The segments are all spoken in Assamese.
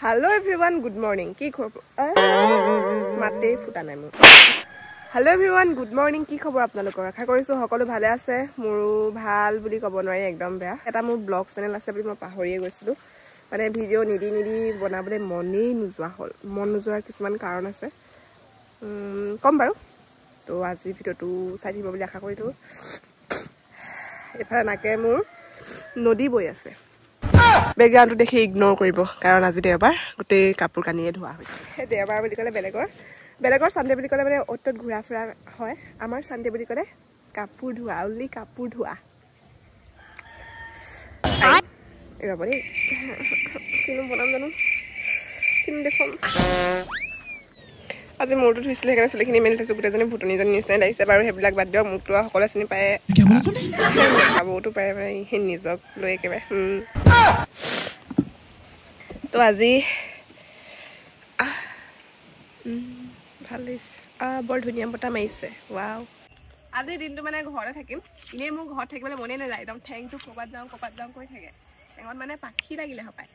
Hello everyone, good morning. কি খবৰ? মাতে ফুটা নাই মোৰ। Hello everyone, good morning. কি খবৰ আপোনালোকৰ? আশা কৰিছো সকলো ভালে আছে। মোৰো ভাল বুলি ক'ব নোৱাৰি, একদম বেয়া। এটা মোৰ ব্লগ চেনেল আছে বুলি মই পাহৰিয়ে গৈছিলো। মানে ভিডিঅ' নিদি বনাবলৈ মনেই নোযোৱা হ'ল। মন নোযোৱাৰ কিছুমান কাৰণ আছে। কম বাৰু। তো আজি ভিডিঅ'টো চাই থাকিব বুলি আশা কৰিলো। এফালে নাকে মোৰ নদী বৈ আছে। বেকগ্ৰাউণ্ডটো দেখি ইগনোৰ কৰিব কাৰণ আজি দেওবাৰ গোটেই কাপোৰ কানিয়ে ধোৱা হৈছে দেওবাৰ বুলি ক'লে বেলেগৰ চানডে বুলি ক'লে মানে অ'তত ঘূৰা ফুৰা হয় আমাৰ চানডে বুলি ক'লে কাপোৰ ধোৱা অনলি কাপোৰ ধোৱা ৰ'ব দেই কিনো বনাম জানো কিনো দেখোন আজি মূৰটো ধুইছিলোঁ সেইকাৰণে চুলিখিনি মেলি থৈছোঁ গোটেইজনী ভুটনিজনী নিচিনাই লাগিছে বাৰু সেইবিলাক বাদ দিয়ক মোকতো সকলোৱে চিনি পায় খাবওতো পাৰে সেই নিজক লৈ একেবাৰে তো আজি ভাল লাগিছে বৰ ধুনীয়া বতাহ মাৰিছে ৱাও আজি দিনটো মানে ঘৰতে থাকিম এনেই মোৰ ঘৰত থাকিবলৈ মনেই নাযায় একদম ঠেংটো ক'ৰবাত যাওঁ কৰি থাকে ঠেঙত মানে পাখি লাগিলে হপায়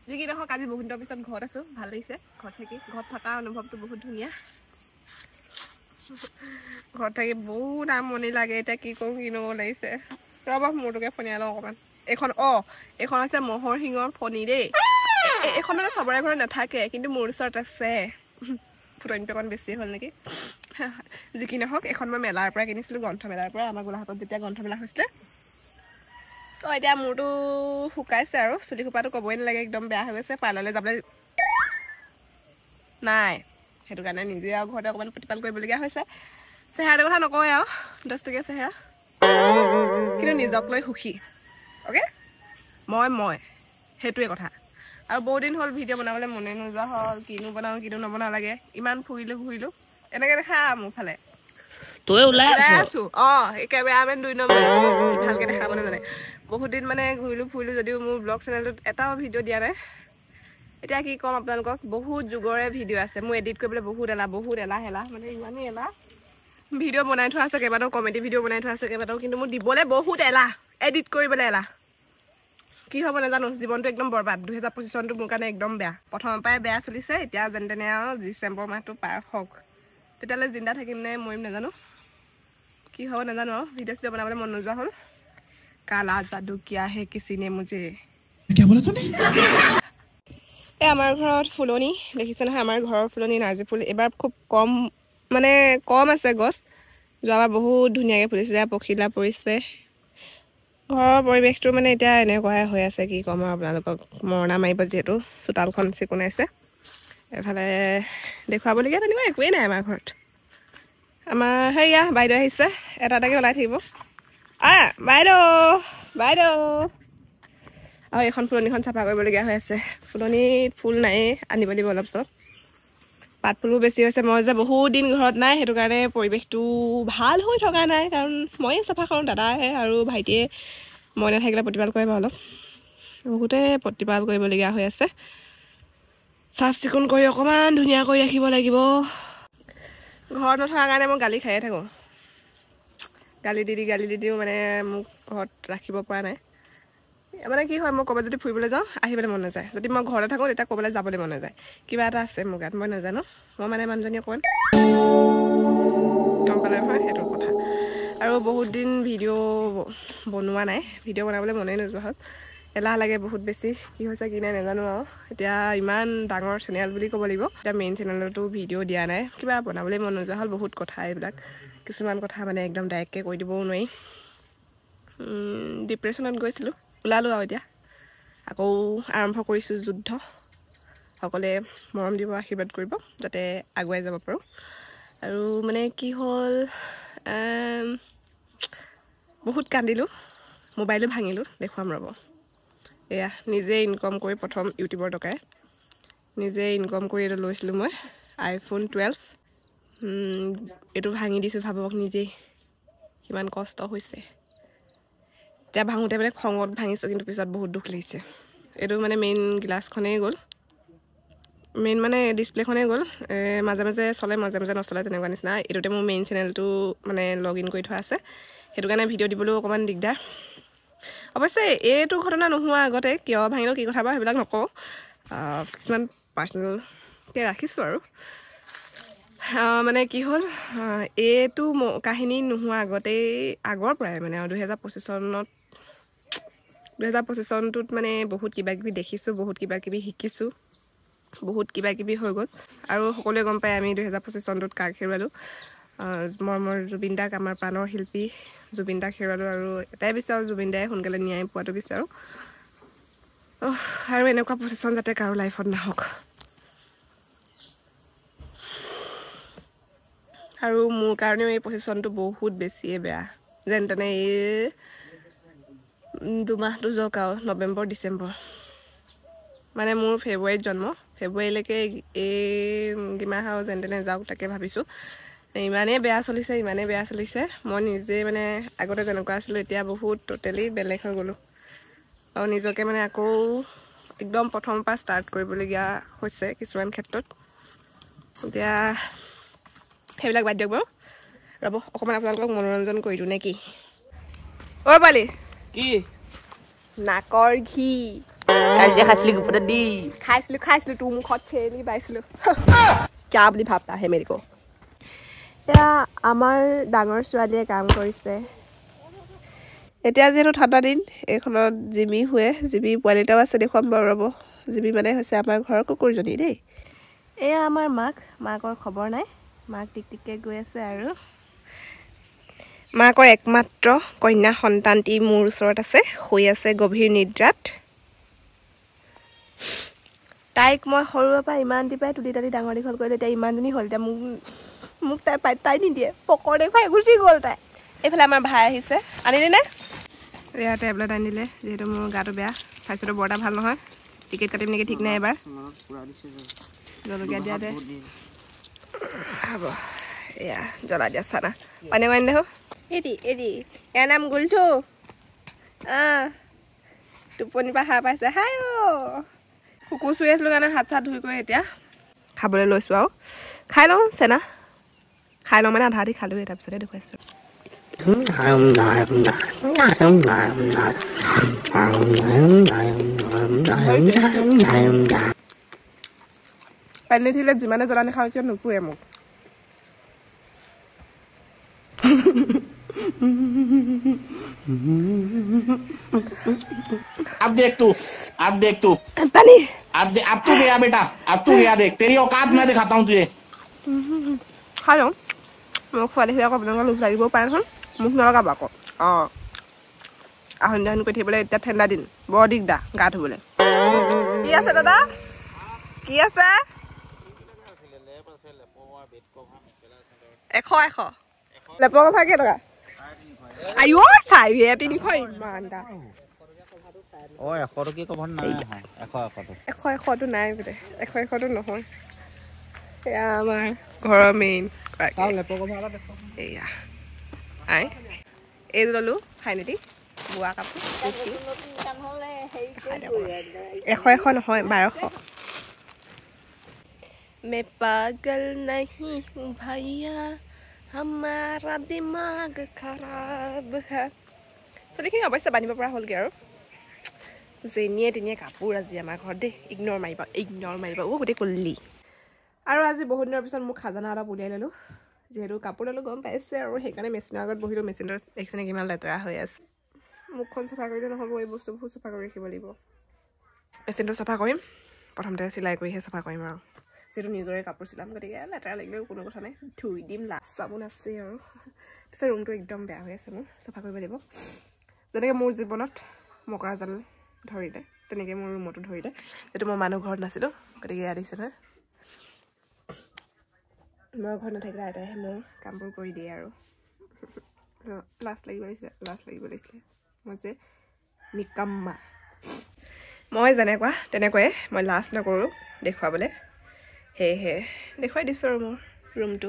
যি কি নহওক আজি বহুত দিনৰ পিছত ঘৰত আছোঁ ভাল লাগিছে ঘৰত থাকি ঘৰত থকা অনুভৱটো বহুত ধুনীয়া ঘৰত থাকি বহুত আমনি লাগে এতিয়া কি কৰোঁ কি নকৰোঁ লাগিছে ৰ'ব মোৰটোকে ফনিয়াই লওঁ অকণমান এইখন হৈছে মহৰ শিঙৰ ফণি দেই এইখন মানে চবৰে ঘৰত নাথাকে কিন্তু মোৰ ওচৰত আছে ফুটনিটো অকণ বেছি হ'ল নেকি যি কি নহওক এখন মই মেলাৰ পৰা কিনিছিলোঁ গ্ৰন্থমেলাৰ পৰা আমাৰ গোলাঘাটত যেতিয়া গ্ৰন্থমেলা হৈছিলে তো এতিয়া মোৰটো শুকাইছে আৰু চুলি খোপাটো ক'বই নালাগে একদম বেয়া হৈ গৈছে পাৰ্লাৰলৈ যাবলৈ নাই সেইটো কাৰণে নিজে আৰু ঘৰতে অকণমান প্ৰতিপাল কৰিবলগীয়া হৈছে চেহেৰাটোৰ কথা নকওঁৱে আৰু 10 টকীয়া চেহেৰা কিন্তু নিজক লৈ সুখী অ'কে মই সেইটোৱে কথা আৰু বহুত দিন হ'ল ভিডিঅ' বনাবলৈ মনে নোযোৱা হ'ল কিনো বনাওঁ কিনো নবনাওঁ লাগে ইমান ঘূৰিলোঁ এনেকৈ দেখা মোৰ ফালে তই ওলাই আছোঁ একেবাৰে আমি 2 নম্বৰ ভালকৈ দেখাব নাজানে বহুত দিন মানে ঘূৰিলোঁ যদিও মোৰ ব্লগ চেনেলটোত এটাও ভিডিঅ' দিয়া নাই এতিয়া কি ক'ম আপোনালোকক বহুত যুগৰে ভিডিঅ' আছে মোৰ এডিট কৰিবলৈ বহুত এলাহ মানে ইমানেই এলাহ ভিডিঅ' বনাই থোৱা আছে কেইবাটাও কমেডি ভিডিঅ' বনাই থোৱা আছে কেইবাটাও কিন্তু মোৰ দিবলৈ বহুত এলাহ এডিট কৰিবলৈ এলাহ কি হ'ব নাজানো জীৱনটো একদম বৰবাদ 2025 চনটো মোৰ কাৰণে একদম বেয়া প্ৰথমৰ পৰাই বেয়া চলিছে এতিয়া যেন তেনে আৰু ডিচেম্বৰ মাহটো পাৰ হওক তেতিয়ালৈ জিন্দা থাকিম নে মৰিম নাজানো কি হ'ব নাজানো আৰু ভিডিঅ' চিডিঅ' বনাবলৈ মন নোযোৱা হ'ল কালা যাদু কিয়া হে কিছি নে মুঝে আমাৰ ঘৰত ফুলনি দেখিছে নহয় আমাৰ ঘৰৰ ফুলনি নাৰ্জী ফুল এবাৰ খুব কম আছে গছ যোৱাবাৰ বহুত ধুনীয়াকৈ ফুলিছিলে পখিলা পৰিছে ঘৰৰ পৰিৱেশটো মানে এতিয়া এনেকুৱাই হৈ আছে কি ক'ম আৰু আপোনালোকক মৰণা মাৰিব যিহেতু চোতালখন চিকুণাইছে এফালে দেখুৱাবলগীয়া তেনেকুৱা একোৱেই নাই আমাৰ ঘৰত আমাৰ সেয়া বাইদেউ আহিছে এটাকে ওলাই থাকিব বাইদেউ আৰু এইখন ফুলনিখন চাফা কৰিবলগীয়া হৈ আছে ফুলনিত ফুল নাই আনিব দিব অলপ চলপ পাত ফুলো বেছি হৈছে মই যে বহুত দিন ঘৰত নাই সেইটো কাৰণে পৰিৱেশটো ভাল হৈ থকা নাই কাৰণ ময়ে চাফা কৰোঁ দাদাহে আৰু ভাইটিয়ে মই নাথাকিলে প্ৰতিপাল কৰে বাৰু অলপ বহুতে প্ৰতিপাল কৰিবলগীয়া হৈ আছে চাফ চিকুণ কৰি অকণমান ধুনীয়া কৰি ৰাখিব লাগিব ঘৰত নথকাৰ কাৰণে মই গালি খায়ে থাকোঁ গালি দি দিওঁ মানে মোক ঘৰত ৰাখিব পৰা নাই মানে কি হয় মই ক'ৰবাত যদি ফুৰিবলৈ যাওঁ আহিবলৈ মন নাযায় যদি মই ঘৰতে থাকোঁ তেতিয়া ক'ৰবালৈ যাবলৈ মন নাযায় কিবা এটা আছে মোৰ গাত মই নাজানো মই মানে মানুহজনী অকণমান গম পালে নহয় সেইটো কথা আৰু বহুত দিন ভিডিঅ' বনোৱা নাই ভিডিঅ' বনাবলৈ মনেই নোযোৱা হ'ল এলাহ লাগে বহুত বেছি কি হৈছে কি নাই নাজানো আৰু এতিয়া ইমান ডাঙৰ চেনেল বুলি ক'ব লাগিব এতিয়া মেইন চেনেলতো ভিডিঅ' দিয়া নাই কিবা বনাবলৈ মন নোযোৱা হ'ল বহুত কথা এইবিলাক কিছুমান কথা মানে একদম ডাইৰেক্টকৈ কৈ দিবও নোৱাৰি ডিপ্ৰেশ্যনত গৈছিলোঁ ওলালোঁ আৰু এতিয়া আকৌ আৰম্ভ কৰিছোঁ যুদ্ধ সকলোৱে মৰম দিব আশীৰ্বাদ কৰিব যাতে আগুৱাই যাব পাৰোঁ আৰু মানে কি হ'ল বহুত কান্দিলোঁ মোবাইলো ভাঙিলোঁ দেখুৱাম ৰ'ব এয়া নিজে ইনকম কৰি প্ৰথম ইউটিউবৰ টকাৰে নিজে ইনকম কৰি এইটো লৈছিলোঁ মই iPhone 12 এইটো ভাঙি দিছোঁ ভাবক নিজেই কিমান কষ্ট হৈছে এতিয়া ভাঙোতে মানে খঙত ভাঙিছোঁ কিন্তু পিছত বহুত দুখ লাগিছে এইটো মানে মেইন গ্লাছখনেই গ'ল মেইন মানে ডিছপ্লেখনেই গ'ল মাজে মাজে চলে মাজে মাজে নচলে তেনেকুৱা নিচিনা এইটোতে মোৰ মেইন চেনেলটো মানে লগ ইন কৰি থোৱা আছে সেইটো কাৰণে ভিডিঅ' দিবলৈও অকণমান দিগদাৰ অৱশ্যে এইটো ঘটনা নোহোৱা আগতে কিয় ভাঙিল কি কথা বাৰু সেইবিলাক নকওঁ কিছুমান পাৰ্চনেলকৈ ৰাখিছোঁ আৰু মানে কি হ'ল এইটো কাহিনী নোহোৱা আগতেই আগৰ পৰাই মানে 2025 চনটোত মানে বহুত কিবাকিবি দেখিছোঁ বহুত কিবাকিবি শিকিছোঁ বহুত কিবাকিবি হৈ গ'ল আৰু সকলোৱে গম পায় আমি 2025 চনটোত কাক হেৰুৱালোঁ মোৰ জুবিন দাক আমাৰ প্ৰাণৰ শিল্পী জুবিন দাক হেৰুৱালোঁ আৰু এটাই বিচাৰোঁ জুবিন দাই সোনকালে ন্যায় পোৱাটো বিচাৰোঁ আৰু এনেকুৱা পজিশ্যন যাতে কাৰো লাইফত নাহক আৰু মোৰ কাৰণেও এই পজিশ্যনটো বহুত বেছিয়ে বেয়া যেন তেনে এই 2 মাহটো যাওক আৰু নৱেম্বৰ ডিচেম্বৰ মানে মোৰ ফেব্ৰুৱাৰীত জন্ম ফেব্ৰুৱাৰীলৈকে এই কিমাহ আৰু যেন তেনে যাওক তাকে ভাবিছোঁ ইমানেই বেয়া চলিছে মই নিজে মানে আগতে যেনেকুৱা আছিলোঁ এতিয়া বহুত টোটেলি বেলেগ হৈ গ'লোঁ আৰু নিজকে মানে আকৌ একদম প্ৰথমৰ পৰা ষ্টাৰ্ট কৰিবলগীয়া হৈছে কিছুমান ক্ষেত্ৰত এতিয়া সেইবিলাক বাদ দিয়ক বাৰু ৰ'ব অকণমান আপোনালোকক মনোৰঞ্জন কৰি দিওঁ নে কি অ' পালি কি নাকৰ ঘি কালি যে খাইছিলি গুপটা দি খাইছিলোঁ তোৰ মুখত চেলি পাইছিলোঁ কিয়া বুলি ভাবতা হে মেৰিকো এয়া আমাৰ ডাঙৰ ছোৱালীয়ে কাম কৰিছে এতিয়া যিহেতু ঠাণ্ডা দিন এইখনত জিমি শুৱে জিমি পোৱালিটাও আছে দেখুৱাম বাৰু ৰ'ব জিমি মানে হৈছে আমাৰ ঘৰৰ কুকুৰজনী দেই এয়া আমাৰ মাকৰ খবৰ নাই মাক টিকটিককৈ গৈ আছে আৰু মাকৰ একমাত্ৰ কন্যা সন্তানটি মোৰ ওচৰত আছে শুই আছে গভীৰ নিদ্ৰাত তাইক মই সৰুৰে পৰা ইমান দি পাই তুলি তালি ডাঙৰ দীঘল কৰিলে এতিয়া ইমানজনী হ'ল এতিয়া মোক তাই নিদিয়ে পকৰ দেখুৱাই গুচি গ'ল তাই এইফালে আমাৰ ভাই আহিছে আনিলি নে এয়া টেবলেট আনিলে যিহেতু মোৰ গাটো বেয়া স্বাস্থ্যটো বৰ এটা ভাল নহয় টিকেট কাটিম নেকি ঠিক নাই এবাৰ জলকীয়া দিয়া দে হ'ব এয়া জ্বলা দিয়া চানা পানী মানি দে এৰি ইয়াৰ নাম গুলঠু টোপনিৰ পৰা সাৰ পাইছে হাই কুকুৰ চুই আছিলোঁ কাৰণে হাত চাত ধুই কৰি এতিয়া খাবলৈ লৈছোঁ আৰু খাই লওঁ চেনা খাই লওঁ মানে আধা আধি খালোঁৱেই তাৰপিছতে দেখুৱাইছোঁ পানী উঠিলে যিমানে জ্বলা নাখাওঁ কিয় নুপুৰে মোক अब देख तू पानी अब तू गया बेटा अब तू गया देख तेरी औकात मैं दिखाता हूँ तुझे खा लওঁ মোক খোৱালি আকৌ আপোনালোকৰ লোভ লাগিবও পাৰে নহয় মোক নলগাব আকৌ আহন জাহন কৰি থাকিবলৈ এতিয়া ঠাণ্ডা দিন বৰ দিগদাৰ গা ধুবলৈ কি আছে দাদা কি আছে 100 লেপৰ কভাৰ কেইটকা আইঅ 350 ইমান দা 100 টকীয়া কভাৰ নাই 100টো নাই বোলে 100টো নহয় এয়া আমাৰ ঘৰৰ মেইন এয়া এই ল'লোঁ ফাইনেটি বোৱা কাপোৰ 100 নহয় 1200 मैं पागल नहीं हूँ भैया हमारा दिमाग खराब है চলিখিনি অৱশ্যে বান্ধিব পৰা হ'লগৈ আৰু যেনিয়ে তেনিয়ে কাপোৰ আজি আমাৰ ঘৰত দেই ইগন'ৰ মাৰিবা গোটেই কল্লি আৰু আজি বহুত দিনৰ পিছত মোক খাজানা অলপ উলিয়াই ল'লোঁ যিহেতু কাপোৰ ল'লোঁ গম পাইছে আৰু সেইকাৰণে মেচিনৰ আগত বহিলোঁ মেচিনটো দেখিছেনে কিমান লেতেৰা হৈ আছে মুখখন চফা কৰিলে নহ'ব এই বস্তুবোৰ চফা কৰি ৰাখিব লাগিব মেচিনটো চফা কৰিম প্ৰথমতে চিলাই কৰিহে চফা কৰিম আৰু যিহেতু নিজৰে কাপোৰ চিলাম গতিকে লেতেৰা লাগিলেও কোনো কথা নাই ধুই দিম লাষ্ট চাবোন আছে আৰু পিছে ৰুমটো একদম বেয়া হৈ আছে মোৰ চফা কৰিব লাগিব যেনেকৈ মোৰ জীৱনত মকৰা জাল ধৰিলে তেনেকৈ মোৰ ৰুমতো ধৰিলে যিহেতু মই মানুহ ঘৰত নাছিলোঁ গতিকে এয়া দিছে নহয় মই ঘৰত নাথাকিলে আইতাইহে মোৰ কামবোৰ কৰি দিয়ে আৰু লাজ লাগিব লাগিছিলে মই যে নিকাম্মা মই যেনেকুৱা তেনেকুৱাই মই লাজ নকৰোঁ দেখুৱাবলৈ সেয়েহে দেখুৱাই দিছোঁ আৰু মোৰ ৰুমটো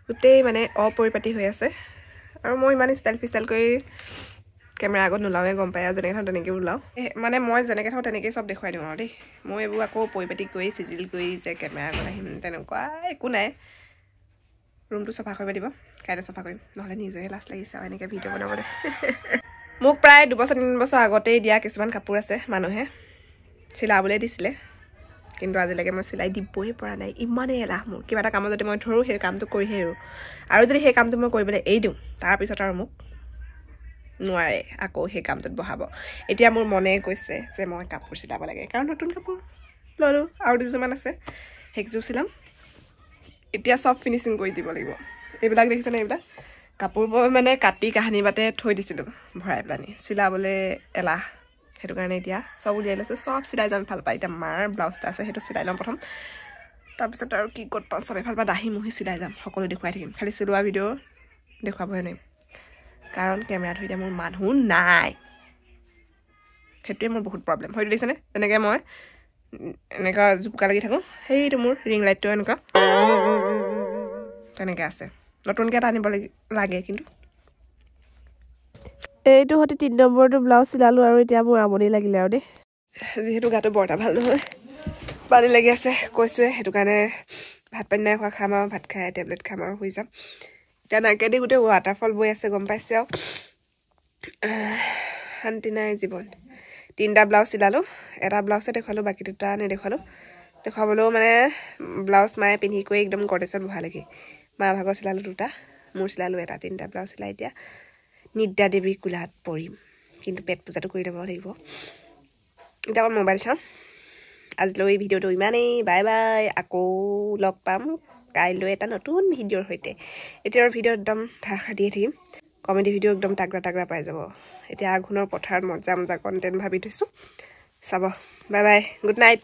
গোটেই মানে অপৰিপাটি হৈ আছে আৰু মই ইমান ষ্টাইল কৰি কেমেৰা আগত নোলাওঁৱে গম পায় আৰু যেনেকৈ থাকোঁ তেনেকৈ ওলাওঁ মানে মই যেনেকৈ থাকোঁ তেনেকৈ চব দেখুৱাই দিওঁ আৰু দেই মই এইবোৰ আকৌ পৰিপাটি কৰি চিজিল কৰি যে কেমেৰা আগত আহিম তেনেকুৱা একো নাই ৰুমটো চফা কৰিব দিব কাইলৈ চফা কৰিম নহ'লে নিজৰে লাজ লাগিছে আৰু এনেকৈ ভিডিঅ' বনাবলৈ মোক প্ৰায় 2 বছৰ 3 বছৰ আগতেই দিয়া কিছুমান কাপোৰ আছে মানুহে চিলাবলৈ দিছিলে কিন্তু আজিলৈকে মই চিলাই দিবই পৰা নাই ইমানেই এলাহ মোৰ কিবা এটা কামত যদি মই ধৰো সেই কামটো কৰিহে এৰো আৰু যদি সেই কামটো মই কৰিবলৈ এৰি দিওঁ তাৰপিছত আৰু মোক নোৱাৰে আকৌ সেই কামটোত বহাব এতিয়া মোৰ মনে কৈছে যে মই কাপোৰ চিলাব লাগে কাৰণ নতুন কাপোৰ ললো আৰু দুজোৰমান আছে হেকজোৰ চিলাম এতিয়া সব ফিনিশিং কৰি দিব লাগিব এইবিলাক দেখিছেনে এইবিলাক কাপোৰ মই মানে কাটি কাহানি বাতে থৈ দিছিলোঁ ভৰাই পেলানি চিলাবলৈ এলাহ সেইটো কাৰণে এতিয়া সব উলিয়াই লৈছোঁ সব চিলাই যাম ভাল পায় এতিয়া মাৰ ব্লাউজটা আছে সেইটো চিলাই ল'ম প্ৰথম তাৰপিছত আৰু কি ক'ত পাওঁ চব এফাল পৰা দাহি মুহি চিলাই যাম সকলো দেখুৱাই থাকিম খালি চিলোৱা ভিডিঅ' দেখুৱাবহে নোৱাৰিম কাৰণ কেমেৰা ধৰিতে মোৰ মানুহ নাই সেইটোৱে মোৰ বহুত প্ৰব্লেম হয়তো দেখিছেনে তেনেকৈ মই এনেকুৱা জুপুকা লাগি থাকোঁ সেইটো মোৰ ৰিং লাইটটো এনেকুৱা তেনেকৈ আছে নতুনকৈ এটা আনিব লাগে কিন্তু এইটো হতে 3 নম্বৰটো ব্লাউজ চিলালো আৰু এতিয়া মোৰ আমনি লাগিলে আৰু দেই যিহেতু গাটো বৰটা ভাল নহয় পানী লাগি আছে কৈছোৱে সেইটো কাৰণে ভাত পানী নাই খোৱা খাম আৰু ভাত খাই টেবলেট খাম আৰু শুই যাম এতিয়া নাকেদি গোটেই ৱাটাৰফল বৈ আছে গম পাইছে আৰু শান্তি নাই জীৱন 3টা ব্লাউজ চিলালো এটা ব্লাউজে দেখুৱালো বাকী 2টা নেদেখুৱালো দেখুৱাবলৈও মানে ব্লাউজ মায়ে পিন্ধি কৰি একদম গডেছত বহালেগে মা ভাগৰ চিলালো 2টা মোৰ চিলালো এটা 3টা ব্লাউজ চিলাই এতিয়া নিদ্ৰা দেৱী কোলাত পৰিম কিন্তু পেট পূজাটো কৰি ল'ব লাগিব এতিয়া মোবাইল চাম আজিলৈ ভিডিঅ'টো ইমানেই বাই বাই আকৌ লগ পাম কাইলৈ এটা নতুন ভিডিঅ'ৰ সৈতে এতিয়াৰ ভিডিঅ' একদম ধাৰখাৰ দিয়ে থাকিম কমেডি ভিডিঅ' একদম তাগৰা পাই যাব এতিয়া আঘোণৰ পথাৰত মজা কণ্টেণ্ট ভাবি থৈছোঁ চাব বাই বাই গুড নাইট